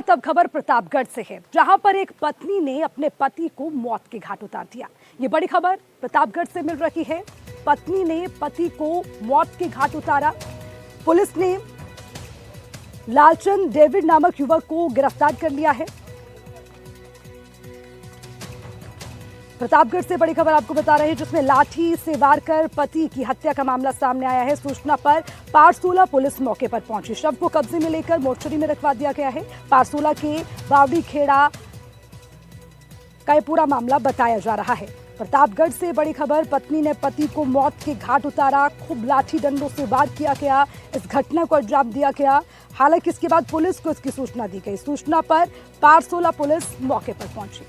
तब खबर प्रतापगढ़ से है, जहां पर एक पत्नी ने अपने पति को मौत के घाट उतार दिया। ये बड़ी खबर प्रतापगढ़ से मिल रही है। पत्नी ने पति को मौत के घाट उतारा। पुलिस ने लालचंद डेविड नामक युवक को गिरफ्तार कर लिया है। प्रतापगढ़ से बड़ी खबर आपको बता रहे हैं, जिसमें लाठी से वार कर पति की हत्या का मामला सामने आया है। सूचना पर पारसूला पुलिस मौके पर पहुंची। शव को कब्जे में लेकर मोर्चरी में रखवा दिया गया है। पारसूला के बावड़ी खेड़ा का ये पूरा मामला बताया जा रहा है। प्रतापगढ़ से बड़ी खबर, पत्नी ने पति को मौत के घाट उतारा। खूब लाठी डंडों से वार किया गया। इस घटना को अंजाम दिया गया। हालांकि इसके बाद पुलिस को इसकी सूचना दी गई। सूचना पर पारसूला पुलिस मौके पर पहुंची।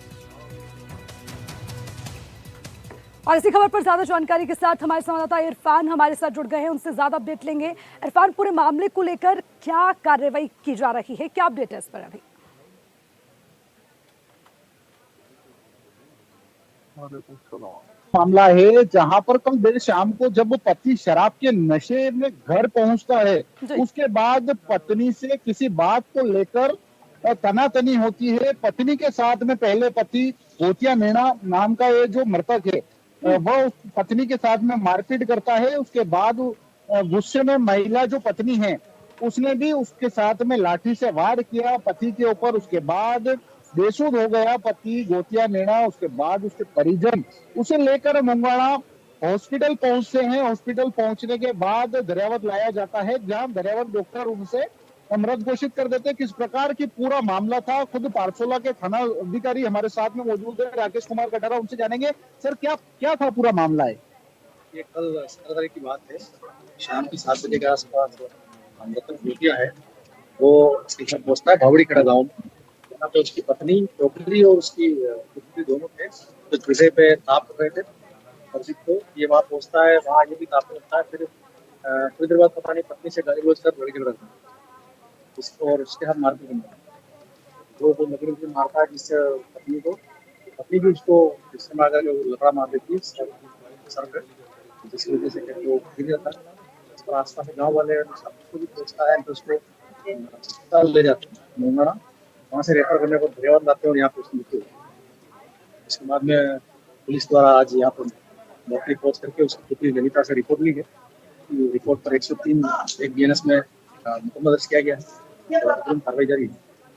और इसी खबर पर ज्यादा जानकारी के साथ हमारे संवाददाता इरफान हमारे साथ जुड़ गए हैं, उनसे ज्यादा अपडेट लेंगे। इरफान, पूरे मामले को लेकर क्या कार्रवाई की जा रही है, क्या अपडेट है इस पर अभी? मामला है जहां पर कल देर शाम को जब पति शराब के नशे में घर पहुंचता है, उसके बाद पत्नी से किसी बात को लेकर तनातनी होती है। पत्नी के साथ में पहले पति गोतिया मीणा नाम का ये जो मृतक है वह पत्नी के साथ में मारपीट करता है। उसके बाद गुस्से में महिला जो पत्नी है उसने भी उसके साथ में लाठी से वार किया पति के ऊपर। उसके बाद बेसुध हो गया पति गोतिया मीणा। उसके बाद उसके परिजन उसे लेकर मुंगाड़ा हॉस्पिटल पहुंचते हैं। हॉस्पिटल पहुंचने के बाद दरियावत लाया जाता है, जहां दरियावत डॉक्टर उनसे मृत घोषित कर देते हैं। किस प्रकार की पूरा मामला था, खुद पारसोला के थाना अधिकारी हमारे साथ में मौजूद है, राकेश कुमार कटारा, उनसे जानेंगे। सर, क्या क्या था पूरा मामला है? ये कल 17 तारीख की बात है, शाम की 7 बजे के आसपास मृतक गोतिया है वो घर पहुंचता है भावड़ी खेड़ा गाँव में। यहाँ पे उसकी पत्नी टोकरी और उसकी पुत्री दोनों थे, तो चूल्हे पे ताप कर रहे थे। अर्जित को ये वहाँ पहुंचता है, वहाँ ये भी ताप लगता है। फिर थोड़ी देर बाद पता नहीं पत्नी से गाली गलौज कर बड़ी झगड़ा था इसको, और उसके हाथ मारपीट करता है। वो लकड़ी से मारता है जिससे पत्नी को, पत्नी भी उसको जिससे मार कर लकड़ा मार देती है सर पे, जिसकी वजह से वो गिर जाता है। इस पर आसपास के गाँव वाले सबको भी पूछता है तो उसको अस्पताल ले जाते हैं मुंगाड़ा। वहाँ से रेफर करने पर दरियावत लाते हैं और यहाँ पे उसकी मृत्यु होती है। इसके बाद में पुलिस द्वारा आज यहाँ पर मौके पहुँच करके उसकी पुत्री ललिता से रिपोर्ट ली गई। रिपोर्ट पर 103 एक BNS में मुकदमा दर्ज किया गया है और कार्रवाई जारी है।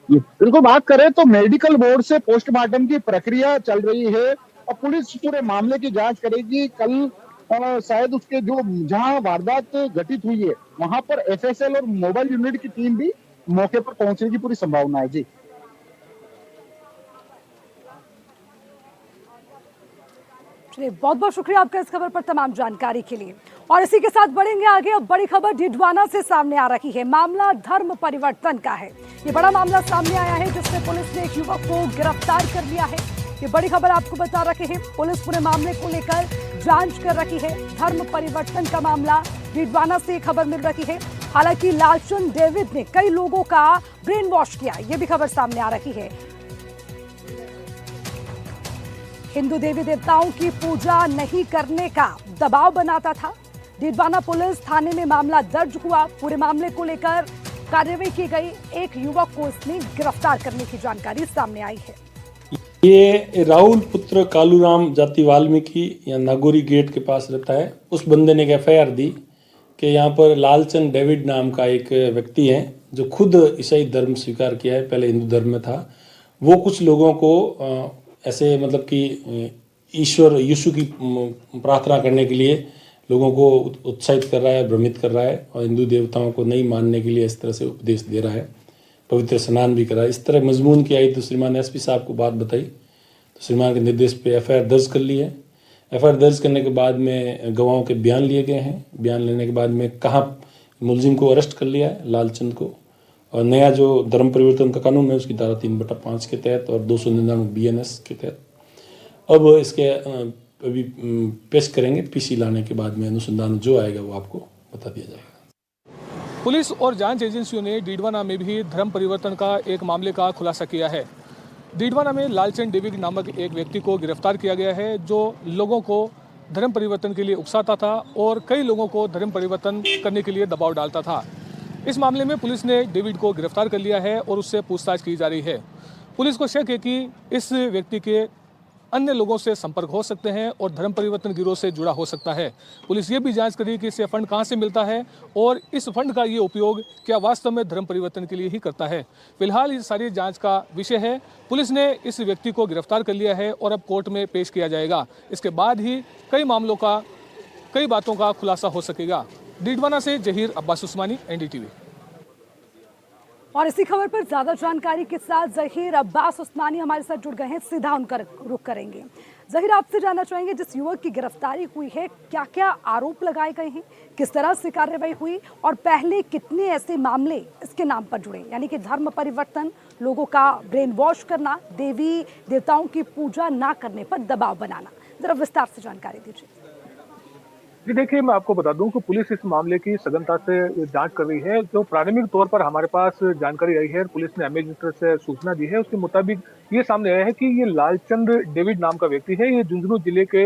बिल्कुल, बात करें तो मेडिकल बोर्ड से पोस्टमार्टम की प्रक्रिया चल रही है और पुलिस पूरे मामले की जांच करेगी। कल शायद उसके जो जहां वारदात घटित हुई है वहां पर FSL और मोबाइल यूनिट की टीम भी मौके पर पहुंचने की पूरी संभावना है। जी, चलिए, बहुत बहुत शुक्रिया आपका इस खबर पर तमाम जानकारी के लिए। और इसी के साथ बढ़ेंगे आगे। अब बड़ी खबर डिडवाना से सामने आ रही है। मामला धर्म परिवर्तन का है। ये बड़ा मामला सामने आया है, जिसमें पुलिस ने एक युवक को गिरफ्तार कर लिया है। ये बड़ी खबर आपको बता रहे हैं। पुलिस पूरे मामले को लेकर जांच कर रही है। धर्म परिवर्तन का मामला डिडवाना से खबर मिल रही है। हालांकि लालचंद डेविड ने कई लोगों का ब्रेन वॉश किया, ये भी खबर सामने आ रही है। हिंदू देवी देवताओं की पूजा नहीं करने का दबाव बनाता था। डिडवाना पुलिस थाने में मामला दर्ज हुआ। पूरे मामले को लेकर कार्रवाई की गई। एक युवक को इसमें गिरफ्तार करने की जानकारी सामने आई है। ये राहुल पुत्र कालूराम जाति वाल्मीकि या नागौरी गेट के पास रहता है। उस बंदे ने एक FIR दी कि यहाँ पर लालचंद डेविड नाम का एक व्यक्ति है जो खुद ईसाई धर्म स्वीकार किया है, पहले हिंदू धर्म में था। वो कुछ लोगों को ऐसे मतलब कि ईश्वर यीशु की प्रार्थना करने के लिए लोगों को उत्साहित कर रहा है, भ्रमित कर रहा है और हिंदू देवताओं को नहीं मानने के लिए इस तरह से उपदेश दे रहा है। पवित्र स्नान भी करा है। इस तरह मजमून की आई तो श्रीमान SP साहब को बात बताई, तो श्रीमान के निर्देश पे FIR दर्ज कर ली है। FIR दर्ज करने के बाद में गवाहों के बयान लिए गए हैं। बयान लेने के बाद में कहाँ मुलजिम को अरेस्ट कर लिया है, लालचंद को। और नया जो धर्म परिवर्तन का कानून है उसकी धारा 3/5 के तहत और 299 BNS के तहत अब इसके अभी पेश करेंगे। PC लाने के बाद में अनुसंधान जो आएगा वो आपको बता दिया जाएगा। पुलिस और जांच एजेंसियों ने डिडवाना में भी धर्म परिवर्तन का एक मामले का खुलासा किया है। डिडवाना में लालचंद डेविड नामक एक व्यक्ति को गिरफ्तार किया गया है, जो लोगों को धर्म परिवर्तन के लिए उकसाता था और कई लोगों को धर्म परिवर्तन करने के लिए दबाव डालता था। इस मामले में पुलिस ने डेविड को गिरफ्तार कर लिया है और उससे पूछताछ की जा रही है। पुलिस को शक है कि इस व्यक्ति के अन्य लोगों से संपर्क हो सकते हैं और धर्म परिवर्तन गिरोह से जुड़ा हो सकता है। पुलिस ये भी जांच करी कि इसे फंड कहां से मिलता है और इस फंड का ये उपयोग क्या वास्तव में धर्म परिवर्तन के लिए ही करता है। फिलहाल ये सारी जांच का विषय है। पुलिस ने इस व्यक्ति को गिरफ्तार कर लिया है और अब कोर्ट में पेश किया जाएगा। इसके बाद ही कई बातों का खुलासा हो सकेगा। डीडवाना से जहीर अब्बास उस्मानी, एनडीटीवी। और इसी खबर पर ज्यादा जानकारी के साथ जहीर अब्बास उस्मानी हमारे साथ जुड़ गए हैं, सीधा उनका रुख करेंगे। जहीर, आपसे जानना चाहेंगे, जिस युवक की गिरफ्तारी हुई है, क्या क्या आरोप लगाए गए हैं, किस तरह से कार्रवाई हुई और पहले कितने ऐसे मामले इसके नाम पर जुड़े, यानी कि धर्म परिवर्तन, लोगों का ब्रेन वॉश करना, देवी देवताओं की पूजा ना करने पर दबाव बनाना, जरा विस्तार से जानकारी दीजिए। जी देखिए, मैं आपको बता दूं कि पुलिस इस मामले की सघनता से जांच कर रही है। जो प्राथमिक तौर पर हमारे पास जानकारी आई है, पुलिस ने एमएलए से सूचना दी है, उसके मुताबिक ये सामने आया है कि ये लालचंद डेविड नाम का व्यक्ति है। ये झुंझुनू जिले के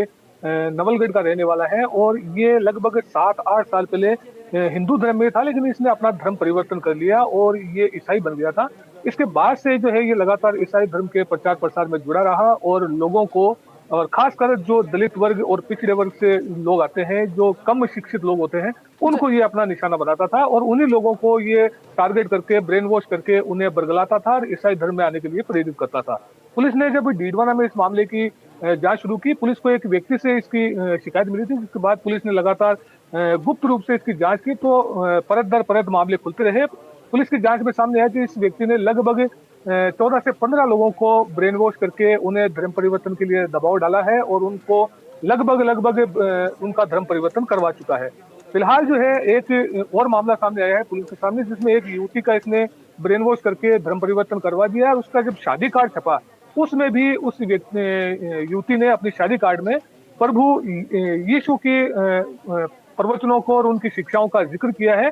नवलगढ़ का रहने वाला है और ये लगभग 7-8 साल पहले हिंदू धर्म में था, लेकिन इसने अपना धर्म परिवर्तन कर लिया और ये ईसाई बन गया था। इसके बाद से जो है ये लगातार ईसाई धर्म के प्रचार प्रसार में जुड़ा रहा और लोगों को, और खासकर जो दलित वर्ग और पिछड़े वर्ग से लोग आते हैं, जो कम शिक्षित लोग होते हैं, उनको ये अपना निशाना बनाता था और उन्हीं लोगों को ये टारगेट करके, ब्रेन वॉश करके उन्हें बरगलाता था और ईसाई धर्म में आने के लिए प्रेरित करता था। पुलिस ने जब डीडवाना में इस मामले की जांच शुरू की, पुलिस को एक व्यक्ति से इसकी शिकायत मिली थी, जिसके बाद पुलिस ने लगातार गुप्त रूप से इसकी जांच की, तो परत दर परत मामले खुलते रहे। पुलिस की जांच में सामने आया कि इस व्यक्ति ने लगभग 14 से 15 लोगों को ब्रेन वॉश करके उन्हें धर्म परिवर्तन के लिए दबाव डाला है और उनको लगभग उनका धर्म परिवर्तन करवा चुका है। फिलहाल जो है एक और मामला सामने आया है पुलिस के सामने, जिसमें एक युवती का इसने ब्रेन वॉश करके धर्म परिवर्तन करवा दिया। उसका जब शादी कार्ड छपा, उसमें भी उस युवती ने अपनी शादी कार्ड में प्रभु यीशु के प्रवचनों को और उनकी शिक्षाओं का जिक्र किया है।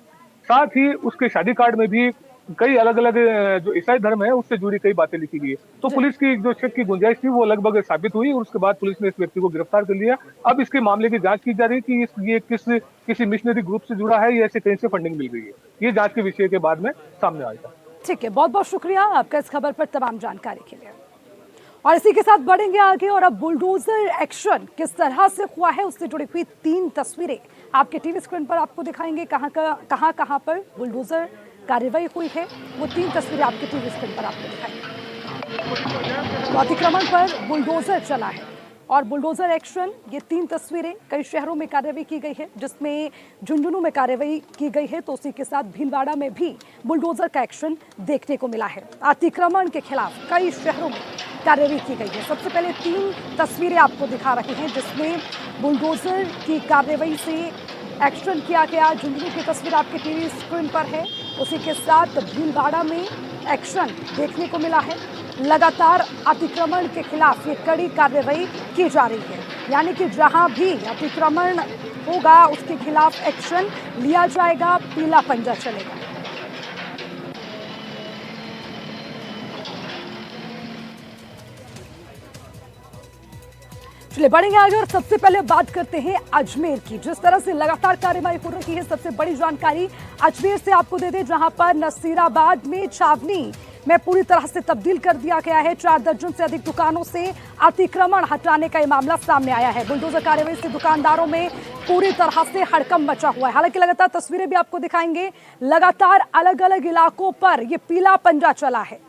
साथ ही उसके शादी कार्ड में भी कई अलग अलग जो ईसाई धर्म है उससे जुड़ी कई बातें लिखी गई है। तो पुलिस की जो शक की गुंजाइश थी वो लगभग साबित हुई और उसके बाद पुलिस ने इस व्यक्ति को गिरफ्तार कर लिया। अब इसके मामले की जांच की जा रही है कि ये किसी मिशनरी ग्रुप से जुड़ा है या ऐसे कहीं से फंडिंग मिल गई है। ये जांच के विषय के बाद में सामने आएगा। ठीक है, बहुत बहुत शुक्रिया आपका इस खबर पर तमाम जानकारी के लिए। और इसी के साथ बढ़ेंगे आगे और अब बुलडोजर एक्शन किस तरह से हुआ है उससे जुड़ी हुई 3 तस्वीरें आपके टीवी स्क्रीन पर आपको दिखाएंगे। कहां पर बुलडोजर कार्रवाई हुई है, वो 3 तस्वीरें आपके टीवी स्क्रीन पर आपको दिखाएंगे। तो अतिक्रमण पर बुलडोजर चला है और बुलडोजर एक्शन, ये 3 तस्वीरें कई शहरों में कार्रवाई की गई है, जिसमें झुंझुनू में कार्रवाई की गई है, तो उसी के साथ भीलवाड़ा में भी बुलडोजर का एक्शन देखने को मिला है। अतिक्रमण के खिलाफ कई शहरों में कार्रवाई की गई है। सबसे पहले 3 तस्वीरें आपको दिखा रहे हैं जिसमें बुलडोजर की कार्रवाई से एक्शन किया गया। झुंझुनू की तस्वीर आपके टीवी स्क्रीन पर है, उसी के साथ भीलवाड़ा में एक्शन देखने को मिला है। लगातार अतिक्रमण के खिलाफ ये कड़ी कार्रवाई की जा रही है, यानी कि जहां भी अतिक्रमण होगा उसके खिलाफ एक्शन लिया जाएगा, पीला पंजा चलेगा। चलिए बढ़ेंगे आगे और सबसे पहले बात करते हैं अजमेर की। जिस तरह से लगातार कार्रवाई हो रही है, सबसे बड़ी जानकारी अजमेर से आपको दे दें, जहां पर नसीराबाद में छावनी में पूरी तरह से तब्दील कर दिया गया है। 4 दर्जन से अधिक दुकानों से अतिक्रमण हटाने का ये मामला सामने आया है। बुलडोजर कार्रवाई से दुकानदारों में पूरी तरह से हड़कंप मचा हुआ है। हालांकि लगातार तस्वीरें भी आपको दिखाएंगे, लगातार अलग अलग इलाकों पर ये पीला पंजा चला है।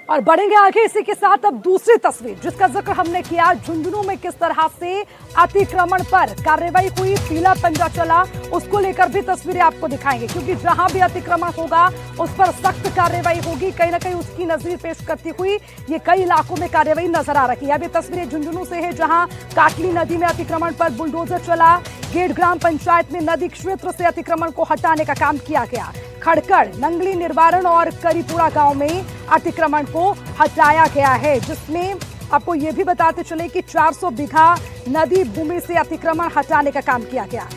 और बढ़ेंगे आगे इसी के साथ अब दूसरी तस्वीर जिसका जिक्र हमने किया, झुंझुनू में किस तरह से अतिक्रमण पर कार्रवाई हुई, पीला पंजा चला, उसको लेकर भी तस्वीरें आपको दिखाएंगे, क्योंकि जहां भी अतिक्रमण होगा उस पर सख्त कार्रवाई होगी। कहीं ना कहीं उसकी नजर पेश करती हुई ये कई इलाकों में कार्रवाई नजर आ रही है। अब ये तस्वीरें झुंझुनू से है, जहां काटली नदी में अतिक्रमण पर बुलडोजर चला। गेट ग्राम पंचायत में नदी क्षेत्र से अतिक्रमण को हटाने का काम किया गया। खड़कड़, नंगली, निर्वारण और करीपुरा गांव में अतिक्रमण को हटाया गया है, जिसमें आपको ये भी बताते चले कि 400 बीघा नदी भूमि से अतिक्रमण हटाने का काम किया गया।